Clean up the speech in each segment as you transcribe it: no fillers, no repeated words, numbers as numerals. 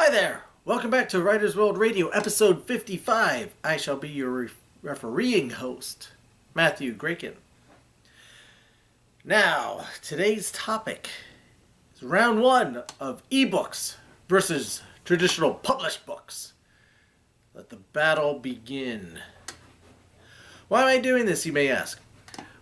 Hi there! Welcome back to Writers World Radio, episode 55. I shall be your refereeing host, Matthew Graken. Now, today's topic is round one of ebooks versus traditional published books. Let the battle begin. Why am I doing this, you may ask?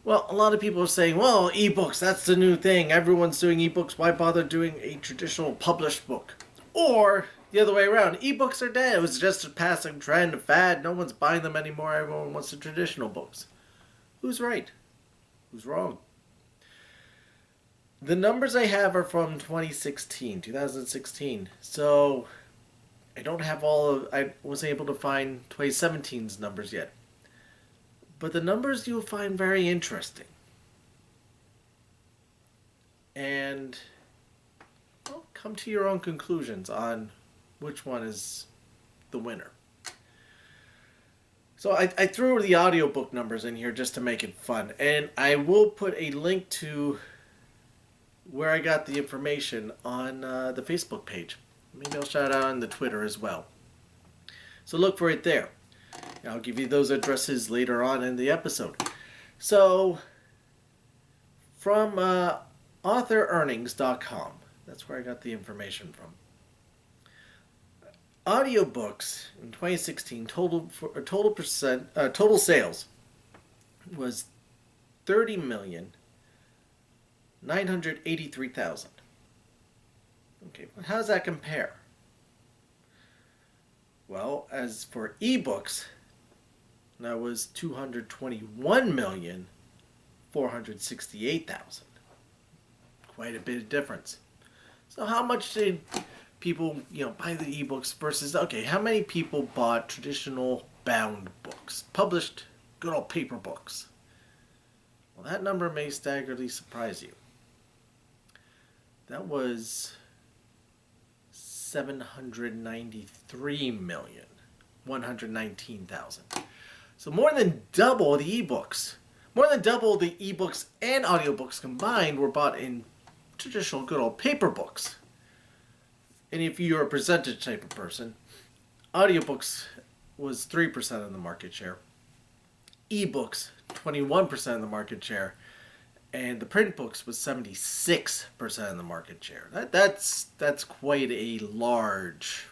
Well, a lot of people are saying, well, ebooks, that's the new thing. Everyone's doing ebooks. Why bother doing a traditional published book? Or the other way around, ebooks are dead. It was just a passing trend, a fad. No one's buying them anymore. Everyone wants the traditional books. Who's right? Who's wrong? The numbers I have are from 2016. So I don't have I wasn't able to find 2017's numbers yet. But the numbers you'll find very interesting. And come to your own conclusions on which one is the winner. So I threw the audiobook numbers in here just to make it fun. And I will put a link to where I got the information on the Facebook page. Maybe I'll shout out on the Twitter as well. So look for it there. I'll give you those addresses later on in the episode. So, from authorearnings.com, that's where I got the information from. Audiobooks in 2016 total sales was 30,983,000. Okay, but how does that compare? Well, as for ebooks, that was 221,468,000. Quite a bit of difference. So how much did people, buy the ebooks versus, how many people bought traditional bound books, published good old paper books? Well, that number may staggeringly surprise you. That was 793,119,000. So more than double the ebooks. More than double the ebooks and audiobooks combined were bought in traditional good old paper books. And if you're a percentage type of person, audiobooks was 3% of the market share. Ebooks, 21% of the market share. And the print books was 76% of the market share. That's quite a large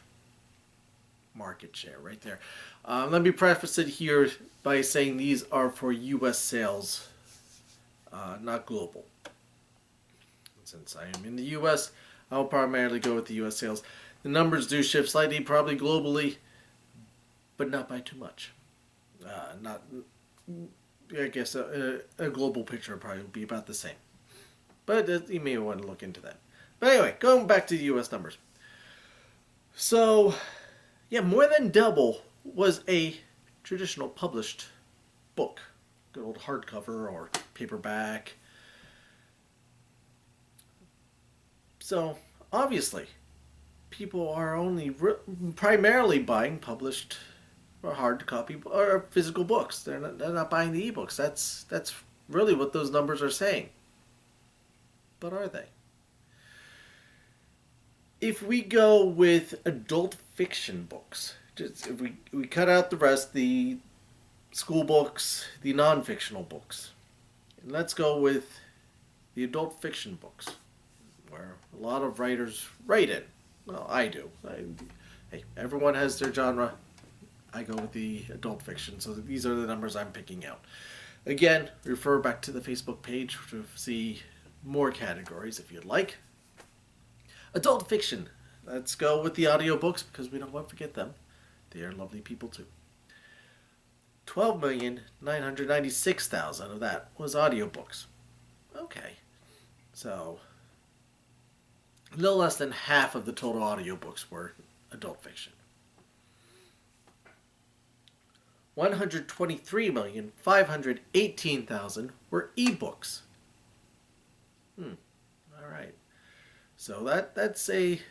market share right there. Let me preface it here by saying these are for U.S. sales, not global. Since I am in the U.S., I'll primarily go with the U.S. sales. The numbers do shift slightly, probably globally, but not by too much. I guess a global picture probably would be about the same. But you may want to look into that. But anyway, going back to the U.S. numbers. So, more than double was a traditional published book. Good old hardcover or paperback. So, obviously, people are only primarily buying published or hard copy or physical books. They're not buying the ebooks. That's really what those numbers are saying. But are they? If we go with adult fiction books, if we cut out the rest, the school books, the non-fictional books, and let's go with the adult fiction books, where a lot of writers write in. Well, I do. Hey, everyone has their genre. I go with the adult fiction, so these are the numbers I'm picking out. Again, refer back to the Facebook page to see more categories if you'd like. Adult fiction. Let's go with the audiobooks because we don't want to forget them. They are lovely people too. 12,996,000 of that was audiobooks. Okay. So, a little less than half of the total audiobooks were adult fiction. 123,518,000 were ebooks. All right. So that's a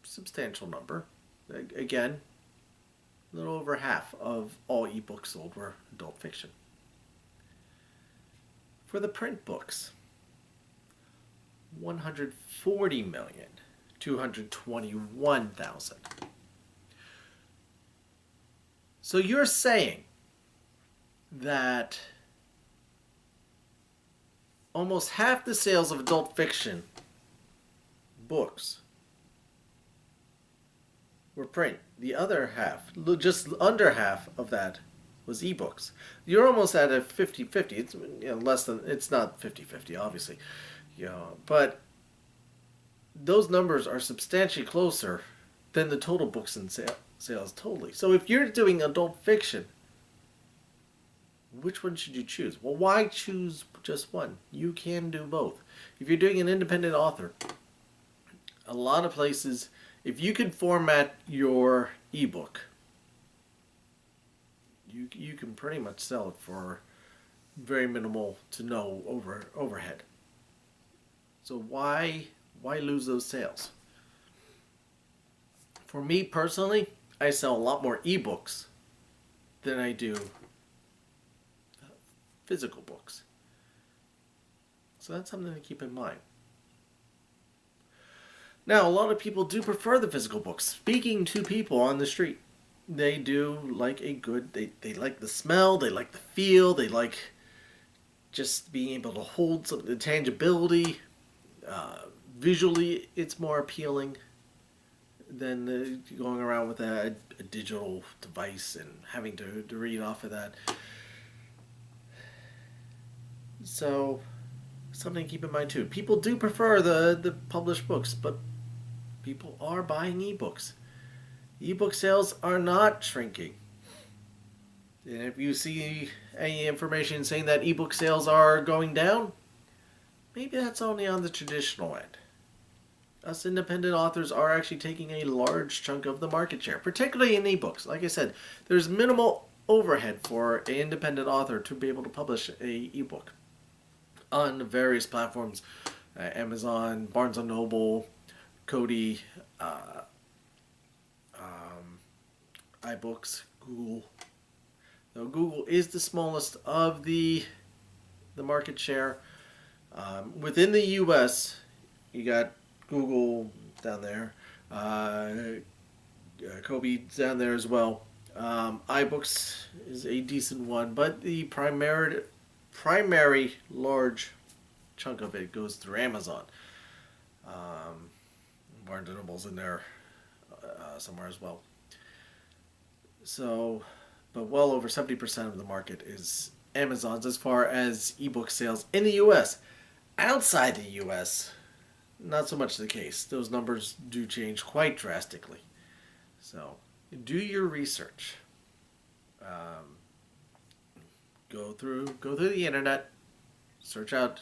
substantial number. Again, a little over half of all ebooks sold were adult fiction. For the print books, 140 million 221,000. So you're saying that almost half the sales of adult fiction books were print. The other half, just under half of that, was ebooks. You're almost at a 50-50. It's less than, it's not 50-50, obviously. But those numbers are substantially closer than the total books and sales totally. So if you're doing adult fiction, which one should you choose? Well, why choose just one? You can do both. If you're doing an independent author, a lot of places, if you can format your ebook, you can pretty much sell it for very minimal to no overhead. So why lose those sales? For me personally, I sell a lot more ebooks than I do physical books. So that's something to keep in mind. Now, a lot of people do prefer the physical books. Speaking to people on the street, they do like they like the smell, they like the feel, they like just being able to hold some the tangibility. Visually, it's more appealing than going around with a digital device and having to read off of that. So, something to keep in mind too. People do prefer the published books, but people are buying ebooks. Ebook sales are not shrinking. And if you see any information saying that ebook sales are going down, maybe that's only on the traditional end. Us independent authors are actually taking a large chunk of the market share, particularly in ebooks. Like I said, there's minimal overhead for an independent author to be able to publish a ebook on various platforms, Amazon, Barnes & Noble, Kodi, iBooks, Google. Now, Google is the smallest of the market share. Within the U.S., you got Google down there, Kobe down there as well. iBooks is a decent one, but the primary large chunk of it goes through Amazon. Barnes & Noble's in there somewhere as well. So, but well over 70% of the market is Amazon's as far as ebook sales in the U.S. Outside the U.S., not so much the case. Those numbers do change quite drastically. So, do your research. Go through the internet. Search out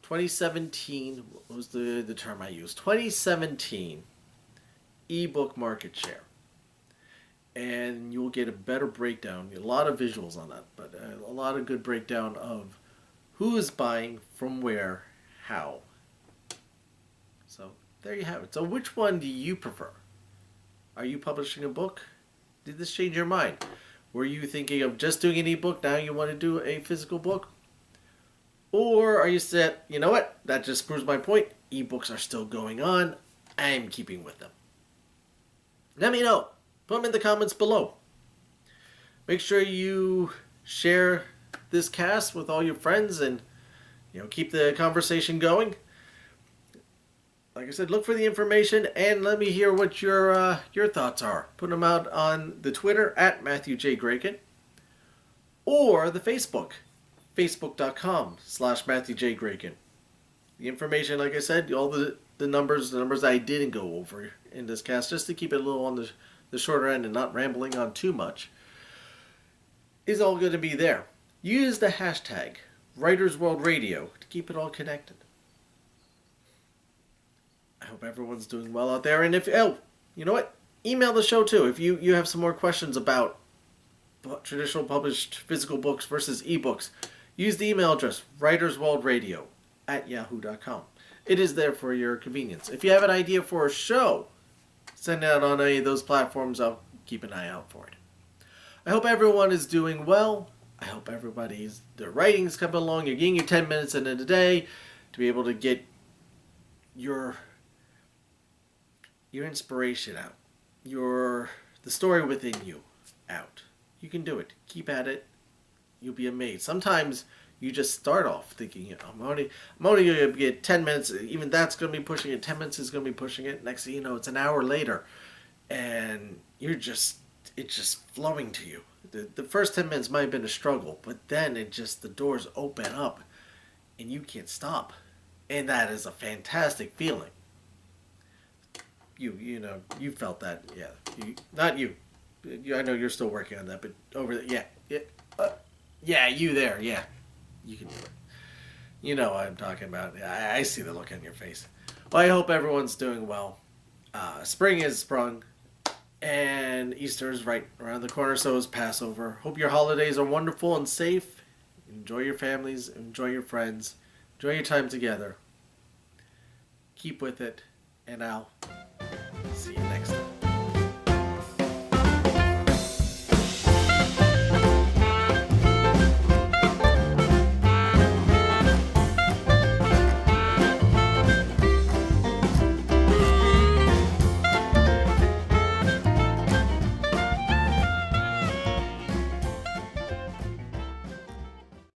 2017. What was the term I used? 2017 ebook market share. And you'll get a better breakdown. A lot of visuals on that, but a lot of good breakdown of who is buying, from where, how. So there you have it. So which one do you prefer? Are you publishing a book? Did this change your mind? Were you thinking of just doing an ebook, now you want to do a physical book? Or are you set, you know what, that just proves my point. Ebooks are still going on. I'm keeping with them. Let me know. Put them in the comments below. Make sure you share this cast with all your friends and keep the conversation going. Like I said, look for the information and let me hear what your thoughts are. Put them out on the Twitter at Matthew J. Graken or the Facebook, facebook.com/Matthew J. Graken. The information, like I said, all the numbers I didn't go over in this cast, just to keep it a little on the shorter end and not rambling on too much, is all going to be there. Use the hashtag Writers World Radio to keep it all connected. I hope everyone's doing well out there. And if, you know what? Email the show too. If you have some more questions about traditional published physical books versus ebooks, use the email address writersworldradio@yahoo.com. It is there for your convenience. If you have an idea for a show, send it out on any of those platforms. I'll keep an eye out for it. I hope everyone is doing well. I hope their writing's coming along. You're getting your 10 minutes in a day to be able to get your your inspiration out, the story within you out. You can do it. Keep at it. You'll be amazed. Sometimes you just start off thinking, I'm only going to get 10 minutes. Even that's going to be pushing it. 10 minutes is going to be pushing it. Next thing you know, it's an hour later, and it's just flowing to you. The first 10 minutes might have been a struggle, but then the doors open up, and you can't stop, and that is a fantastic feeling. You felt that, yeah. Not you. I know you're still working on that, but yeah, you there, yeah. You can do it. You know what I'm talking about. I see the look on your face. Well, I hope everyone's doing well. Spring is sprung, and Easter is right around the corner, so is Passover. Hope your holidays are wonderful and safe. Enjoy your families, enjoy your friends, enjoy your time together. Keep with it, and I'll